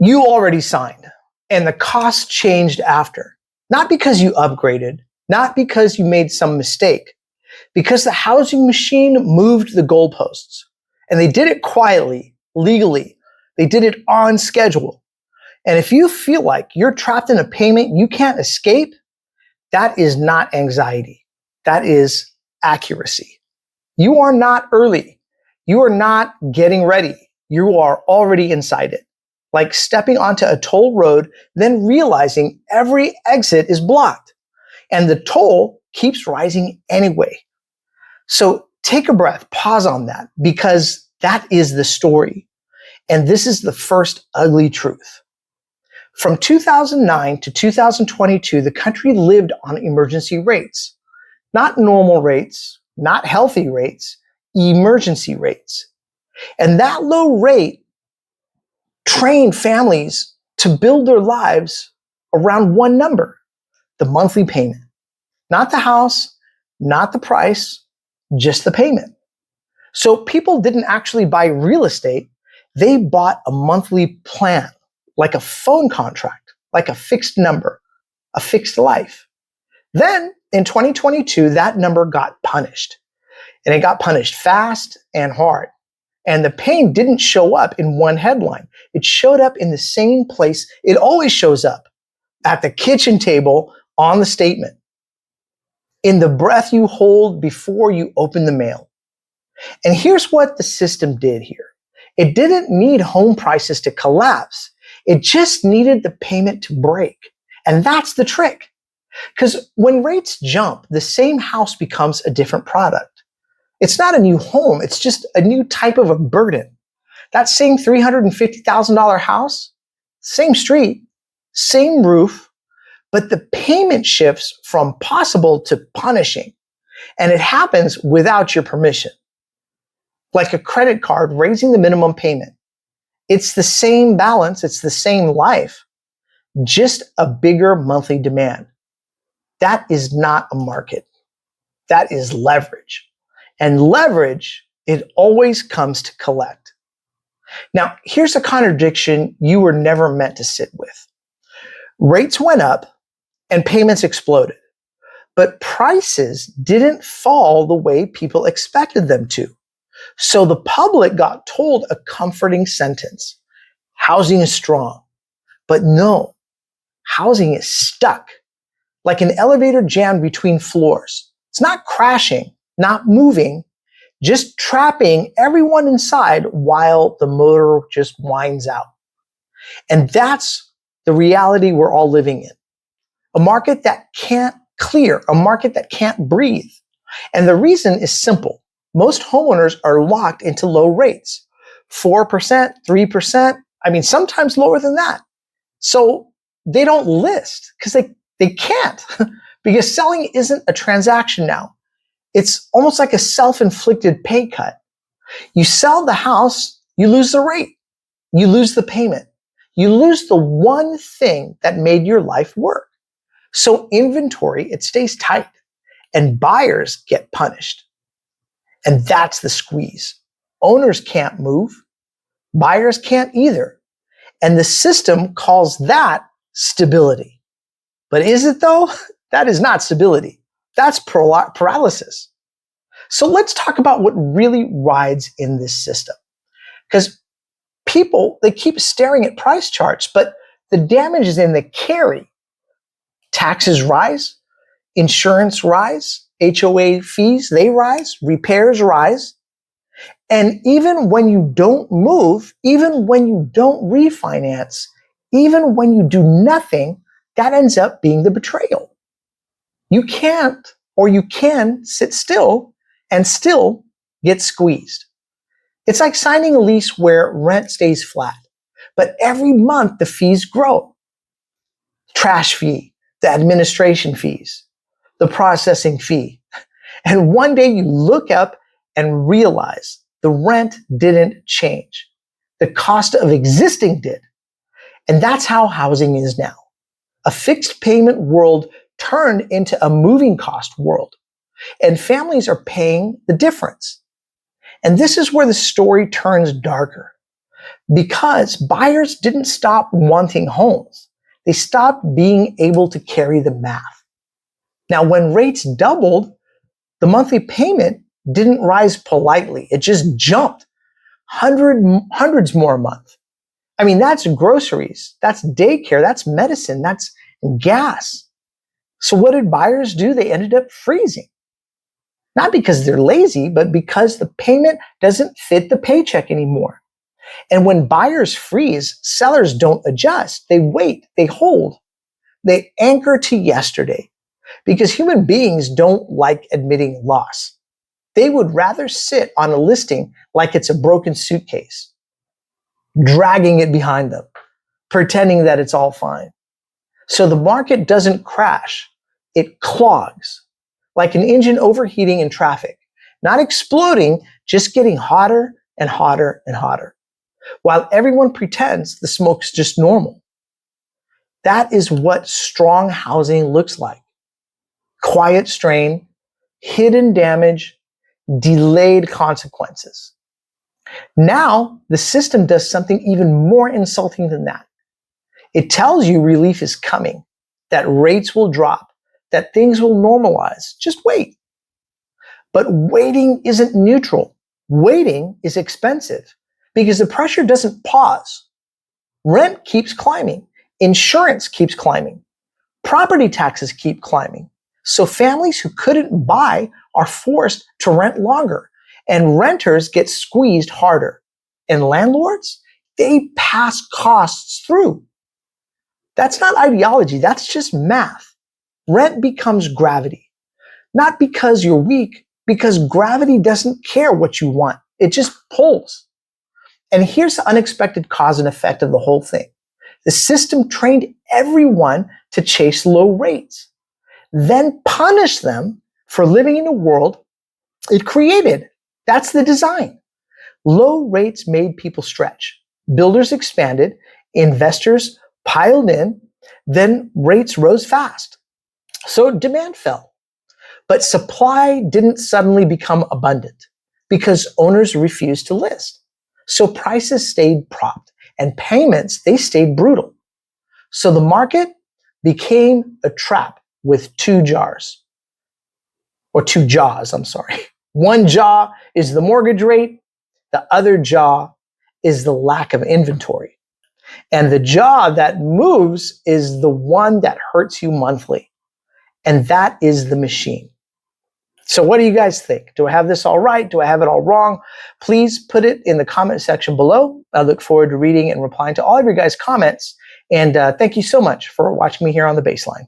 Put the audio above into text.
You already signed, and the cost changed after. Not because you upgraded, not because you made some mistake, because the housing machine moved the goalposts. And they did it quietly, legally. They did it on schedule. And if you feel like you're trapped in a payment you can't escape, that is not anxiety. That is accuracy. You are not early. You are not getting ready. You are already inside it. Like stepping onto a toll road, then realizing every exit is blocked. And the toll keeps rising anyway. So take a breath, pause on that, because that is the story. And this is the first ugly truth. From 2009 to 2022, the country lived on emergency rates. Not normal rates, not healthy rates, emergency rates. And that low rate trained families to build their lives around one number, the monthly payment. Not the house, not the price, just the payment. So people didn't actually buy real estate. They bought a monthly plan, like a phone contract, like a fixed number, a fixed life. Then in 2022, that number got punished. And it got punished fast and hard. And the pain didn't show up in one headline. It showed up in the same place it always shows up, at the kitchen table on the statement, in the breath you hold before you open the mail. And here's what the system did here. It didn't need home prices to collapse. It just needed the payment to break. And that's the trick. Because when rates jump, the same house becomes a different product. It's not a new home. It's just a new type of a burden. That same $350,000 house, same street, same roof, but the payment shifts from possible to punishing. And it happens without your permission. Like a credit card raising the minimum payment. It's the same balance. It's the same life, just a bigger monthly demand. That is not a market. That is leverage. And leverage, it always comes to collect. Now, here's a contradiction you were never meant to sit with. Rates went up and payments exploded, but prices didn't fall the way people expected them to. So the public got told a comforting sentence. Housing is strong. But no, housing is stuck, like an elevator jammed between floors. It's not crashing, not moving, just trapping everyone inside while the motor just winds out. And that's the reality we're all living in. A market that can't clear, a market that can't breathe. And the reason is simple. Most homeowners are locked into low rates, 4%, 3%, sometimes lower than that. So they don't list because they can't, because selling isn't a transaction now. It's almost like a self-inflicted pay cut. You sell the house, you lose the rate, you lose the payment, you lose the one thing that made your life work. So inventory, it stays tight, and buyers get punished. And that's the squeeze. Owners can't move. Buyers can't either. And the system calls that stability. But is it though? That is not stability. That's paralysis. So let's talk about what really rides in this system. Because people, they keep staring at price charts, but the damage is in the carry. Taxes rise, insurance rise, HOA fees, they rise, repairs rise. And even when you don't move, even when you don't refinance, even when you do nothing, that ends up being the betrayal. You can't, or you can sit still and still get squeezed. It's like signing a lease where rent stays flat, but every month the fees grow. Trash fee, the administration fees, the processing fee. And one day you look up and realize the rent didn't change. The cost of existing did. And that's how housing is now. A fixed payment world turned into a moving cost world. And families are paying the difference. And this is where the story turns darker. Because buyers didn't stop wanting homes. They stopped being able to carry the math. Now, when rates doubled, the monthly payment didn't rise politely. It just jumped hundreds more a month. I mean, that's groceries, that's daycare, that's medicine, that's gas. So what did buyers do? They ended up freezing. Not because they're lazy, but because the payment doesn't fit the paycheck anymore. And when buyers freeze, sellers don't adjust. They wait, they hold, they anchor to yesterday, because human beings don't like admitting loss. They would rather sit on a listing like it's a broken suitcase, dragging it behind them, pretending that it's all fine. So the market doesn't crash, it clogs, like an engine overheating in traffic, not exploding, just getting hotter and hotter and hotter, while everyone pretends the smoke's just normal. That is what strong housing looks like. Quiet strain, hidden damage, delayed consequences. Now, the system does something even more insulting than that. It tells you relief is coming, that rates will drop, that things will normalize. Just wait. But waiting isn't neutral. Waiting is expensive because the pressure doesn't pause. Rent keeps climbing. Insurance keeps climbing. Property taxes keep climbing. So families who couldn't buy are forced to rent longer, and renters get squeezed harder. And landlords, they pass costs through. That's not ideology, that's just math. Rent becomes gravity. Not because you're weak, because gravity doesn't care what you want. It just pulls. And here's the unexpected cause and effect of the whole thing. The system trained everyone to chase low rates, then punish them for living in a world it created. That's the design. Low rates made people stretch. Builders expanded, investors piled in, then rates rose fast. So demand fell. But supply didn't suddenly become abundant because owners refused to list. So prices stayed propped and payments, they stayed brutal. So the market became a trap with two jaws. One jaw is the mortgage rate. The other jaw is the lack of inventory. And the jaw that moves is the one that hurts you monthly. And that is the machine. So what do you guys think? Do I have this all right? Do I have it all wrong? Please put it in the comment section below. I look forward to reading and replying to all of your guys' comments. And thank you so much for watching me here on The Baseline.